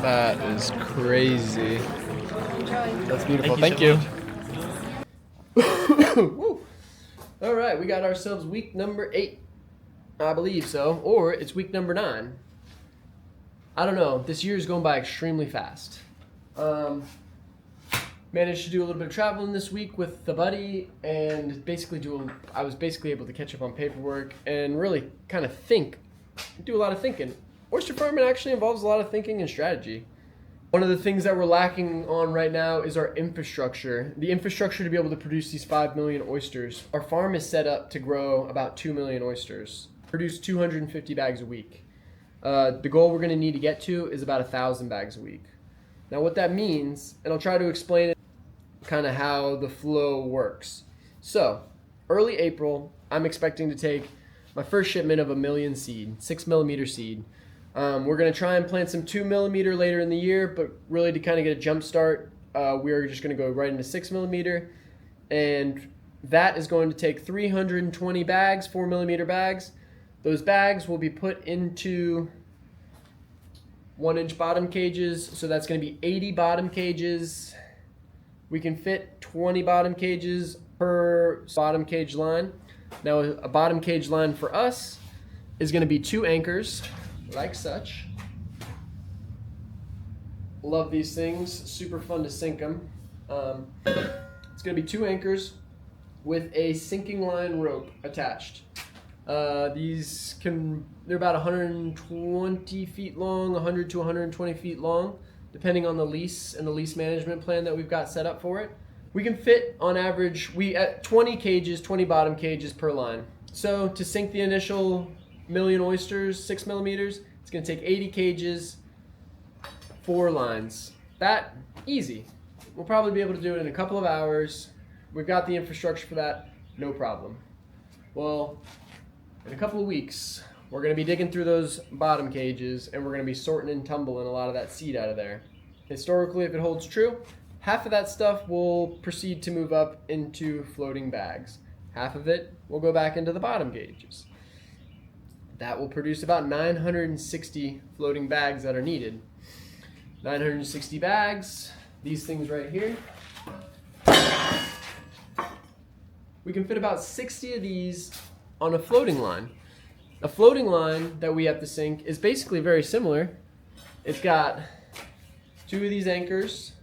That is crazy. Enjoy. That's beautiful. Thank Thank you you. so Woo. All right, we got ourselves week number 8. I believe so. Or it's week number 9. I don't know. This year is going by extremely fast. Managed to do a little bit of traveling this week with the buddy, and I was basically able to catch up on paperwork and really kind of do a lot of thinking. Oyster farming actually involves a lot of thinking and strategy. One of the things that we're lacking on right now is our infrastructure. The infrastructure to be able to produce these 5 million oysters. Our farm is set up to grow about 2 million oysters, produce 250 bags a week. The goal we're going to need to get to is about 1,000 bags a week. Now what that means, and I'll try to explain it, kind of how the flow works. So, early April, I'm expecting to take my first shipment of 1 million seed, 6mm seed. We're going to try and plant some 2mm later in the year, but really to kind of get a jump start, we're just going to go right into 6mm. And that is going to take 320 bags, 4mm bags. Those bags will be put into 1-inch bottom cages, so that's going to be 80 bottom cages. We can fit 20 bottom cages per bottom cage line. Now a bottom cage line for us is going to be 2 anchors, like such. Love these things, super fun to sink them. It's going to be 2 anchors with a sinking line rope attached. They're about 120 feet long, 100 to 120 feet long, depending on the lease and the lease management plan that we've got set up for it. We can fit on average, at 20 cages, 20 bottom cages per line. So to sink the initial million oysters, 6mm, it's gonna take 80 cages, 4 lines. That, easy. We'll probably be able to do it in a couple of hours. We've got the infrastructure for that, no problem. Well, in a couple of weeks, we're going to be digging through those bottom cages, and we're going to be sorting and tumbling a lot of that seed out of there. Historically, if it holds true, half of that stuff will proceed to move up into floating bags. Half of it will go back into the bottom cages. That will produce about 960 floating bags that are needed. 960 bags, these things right here. We can fit about 60 of these on a floating line. A floating line that we have to sink is basically very similar. It's got 2 of these anchors,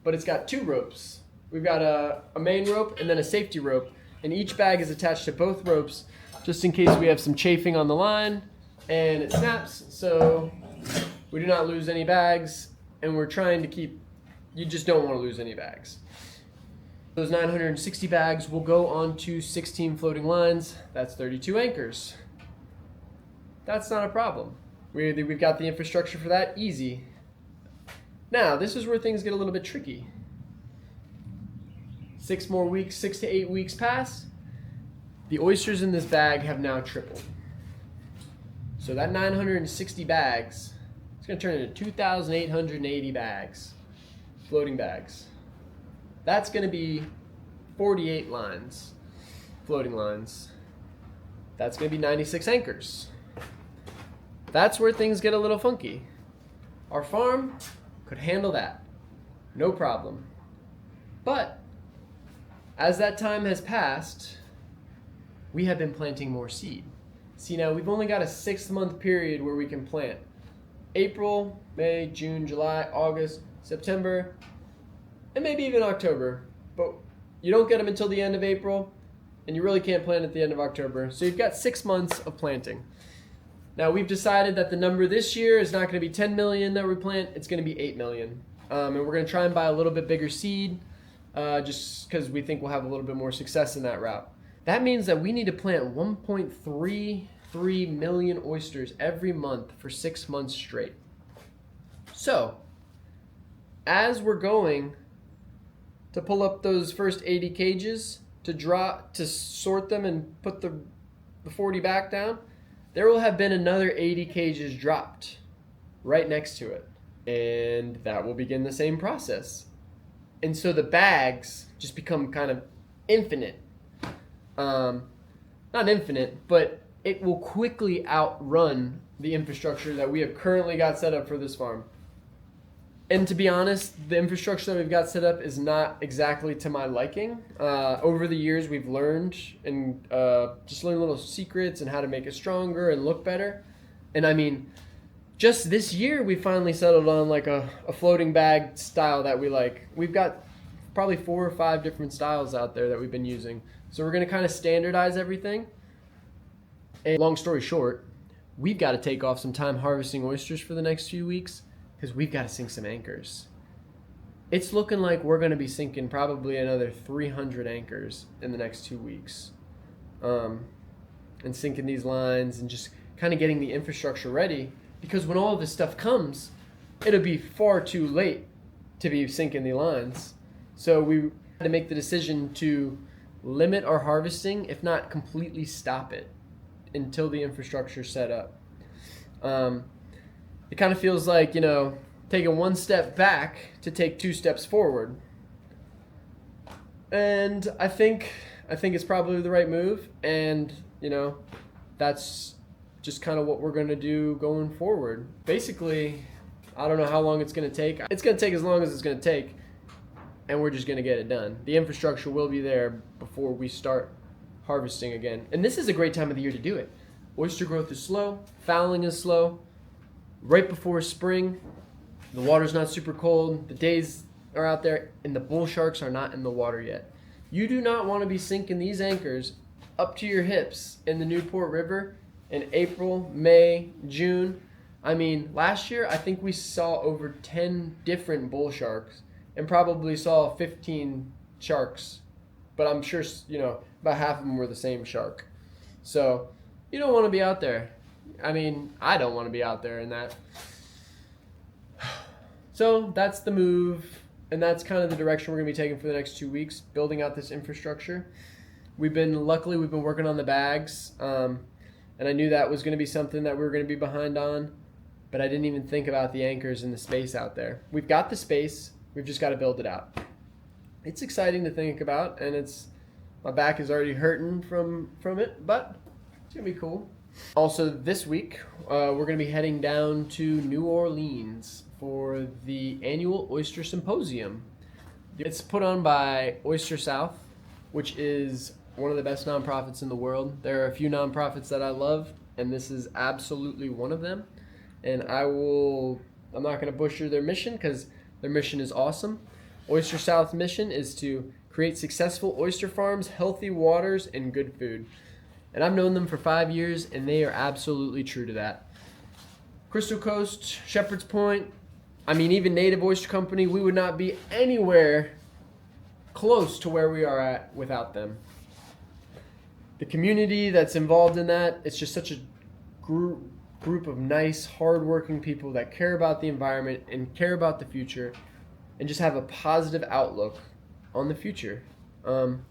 but it's got 2 ropes. We've got a main rope and then a safety rope, and each bag is attached to both ropes just in case we have some chafing on the line and it snaps, so we do not lose any bags, and we're trying to you just don't want to lose any bags. Those 960 bags will go onto 16 floating lines. That's 32 anchors. That's not a problem. We've got the infrastructure for that, easy. Now, this is where things get a little bit tricky. 6 to 8 weeks pass. The oysters in this bag have now tripled. So that 960 bags, it's gonna turn into 2,880 bags, floating bags. That's gonna be 48 lines, floating lines. That's gonna be 96 anchors. That's where things get a little funky. Our farm could handle that, no problem. But as that time has passed, we have been planting more seed. See, now we've only got a 6-month period where we can plant. April, May, June, July, August, September, and maybe even October. But you don't get them until the end of April, and you really can't plant at the end of October. So you've got 6 months of planting. Now we've decided that the number this year is not going to be 10 million that we plant, it's going to be 8 million. And we're going to try and buy a little bit bigger seed, just because we think we'll have a little bit more success in that route. That means that we need to plant 1.33 million oysters every month for 6 months straight. So, as we're going to pull up those first 80 cages to sort them and put the 40 back down, there will have been another 80 cages dropped right next to it. And that will begin the same process. And so the bags just become kind of infinite. Not infinite, but it will quickly outrun the infrastructure that we have currently got set up for this farm. And to be honest, the infrastructure that we've got set up is not exactly to my liking. Over the years, we've learned and just learned little secrets and how to make it stronger and look better. And I mean, just this year, we finally settled on like a floating bag style that we like. We've got probably 4 or 5 different styles out there that we've been using. So we're going to kind of standardize everything. And long story short, we've got to take off some time harvesting oysters for the next few weeks because we've got to sink some anchors. It's looking like we're going to be sinking probably another 300 anchors in the next 2 weeks. And sinking these lines and just kind of getting the infrastructure ready, because when all of this stuff comes, it'll be far too late to be sinking the lines. So we had to make the decision to limit our harvesting, if not completely stop it, until the infrastructure's set up. It kind of feels like, taking 1 step back to take 2 steps forward. And I think it's probably the right move, and that's just kind of what we're going to do going forward. Basically, I don't know how long it's going to take. It's going to take as long as it's going to take, and we're just going to get it done. The infrastructure will be there before we start harvesting again. And this is a great time of the year to do it. Oyster growth is slow, fouling is slow. Right before spring, the water's not super cold, the days are out there, and the bull sharks are not in the water yet. You do not want to be sinking these anchors up to your hips in the Newport River in April, May, June. I mean, last year I think we saw over 10 different bull sharks and probably saw 15 sharks, but I'm sure about half of them were the same shark. So you don't want to be out there. I mean, I don't want to be out there in that. So that's the move, and that's kind of the direction we're going to be taking for the next 2 weeks, building out this infrastructure. Luckily we've been working on the bags, and I knew that was going to be something that we were going to be behind on, but I didn't even think about the anchors and the space out there. We've got the space, we've just got to build it out. It's exciting to think about, and my back is already hurting from it, but it's going to be cool. Also, this week, we're going to be heading down to New Orleans for the annual Oyster Symposium. It's put on by Oyster South, which is one of the best nonprofits in the world. There are a few nonprofits that I love, and this is absolutely one of them. And I'm not going to butcher their mission because their mission is awesome. Oyster South's mission is to create successful oyster farms, healthy waters, and good food. And I've known them for 5 years, and they are absolutely true to that. Crystal Coast, Shepherd's Point, even Native Oyster Company, we would not be anywhere close to where we are at without them. The community that's involved in that, it's just such a group of nice, hardworking people that care about the environment and care about the future and just have a positive outlook on the future. And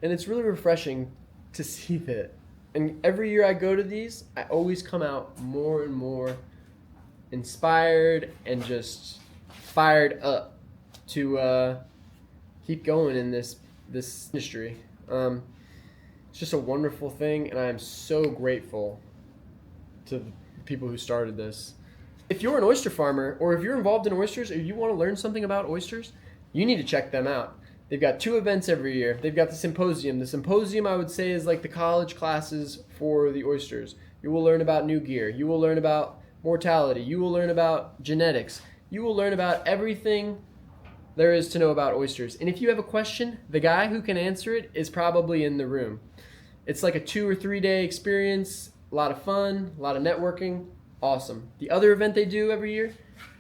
it's really refreshing to see that. And every year I go to these, I always come out more and more inspired and just fired up to keep going in this industry. It's just a wonderful thing, and I am so grateful to the people who started this. If you're an oyster farmer, or if you're involved in oysters, or you want to learn something about oysters, you need to check them out. They've got 2 events every year. They've got the symposium. The symposium, I would say, is like the college classes for the oysters. You will learn about new gear. You will learn about mortality. You will learn about genetics. You will learn about everything there is to know about oysters. And if you have a question, the guy who can answer it is probably in the room. It's like a 2 or 3 day experience, a lot of fun, a lot of networking. Awesome. The other event they do every year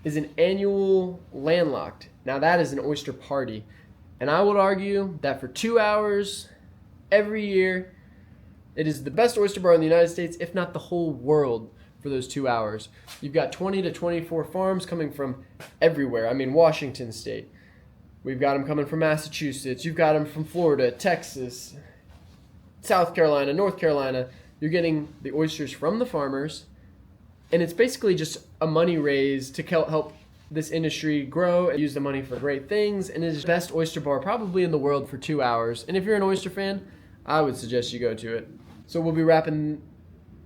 is an annual landlocked. Now that is an oyster party. And I would argue that for 2 hours every year, it is the best oyster bar in the United States, if not the whole world, for those 2 hours. You've got 20 to 24 farms coming from everywhere. Washington State. We've got them coming from Massachusetts. You've got them from Florida, Texas, South Carolina, North Carolina. You're getting the oysters from the farmers. And it's basically just a money raise to help this industry grow and use the money for great things. And it is the best oyster bar probably in the world for 2 hours. And if you're an oyster fan, I would suggest you go to it. So we'll be wrapping,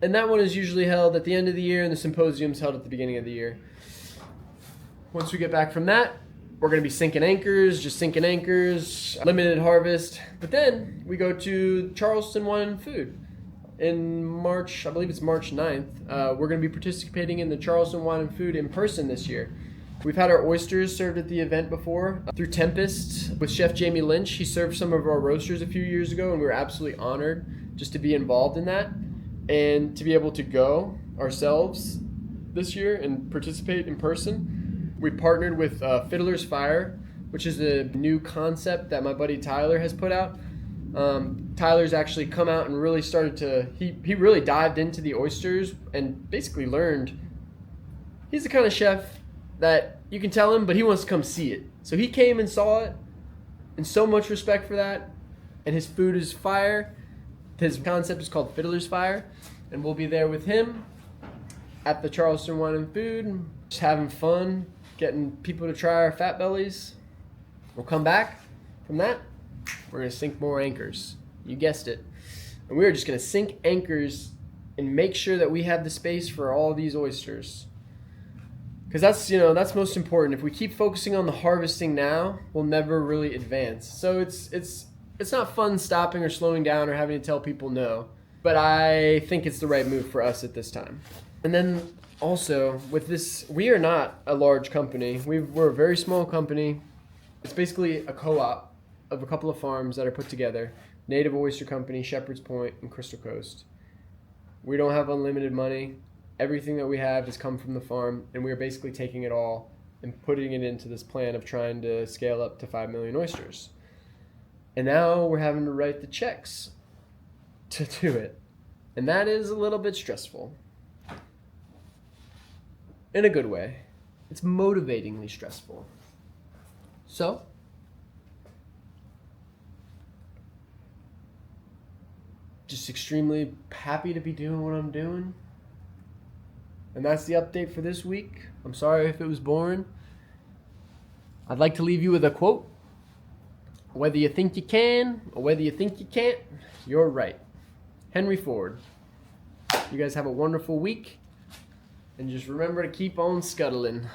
and that one is usually held at the end of the year, and the symposium's held at the beginning of the year. Once we get back from that, we're going to be sinking anchors, limited harvest. But then we go to Charleston Wine and Food in March. I believe it's March 9th. We're going to be participating in the Charleston Wine and Food in person this year. We've had our oysters served at the event before through Tempest with Chef Jamie Lynch. He served some of our roasters a few years ago, and we were absolutely honored just to be involved in that and to be able to go ourselves this year and participate in person. We partnered with Fiddler's Fire, which is a new concept that my buddy Tyler has put out. Tyler's actually come out and really started to, he really dived into the oysters and basically learned. He's the kind of chef that you can tell him, but he wants to come see it. So he came and saw it, and so much respect for that. And his food is fire. His concept is called Fiddler's Fire, and we'll be there with him at the Charleston Wine and Food, just having fun, getting people to try our fat bellies. We'll come back from that. We're going to sink more anchors. You guessed it. And we're just going to sink anchors and make sure that we have the space for all these oysters. Because that's most important. If we keep focusing on the harvesting now, we'll never really advance. So it's not fun stopping or slowing down or having to tell people no. But I think it's the right move for us at this time. And then also, with this, we are not a large company. We're a very small company. It's basically a co-op of a couple of farms that are put together. Native Oyster Company, Shepherd's Point, and Crystal Coast. We don't have unlimited money. Everything that we have has come from the farm, and we are basically taking it all and putting it into this plan of trying to scale up to 5 million oysters. And now we're having to write the checks to do it. And that is a little bit stressful. In a good way. It's motivatingly stressful. So, just extremely happy to be doing what I'm doing. And that's the update for this week. I'm sorry if it was boring. I'd like to leave you with a quote. Whether you think you can or whether you think you can't, you're right. Henry Ford. You guys have a wonderful week. And just remember to keep on scuttling.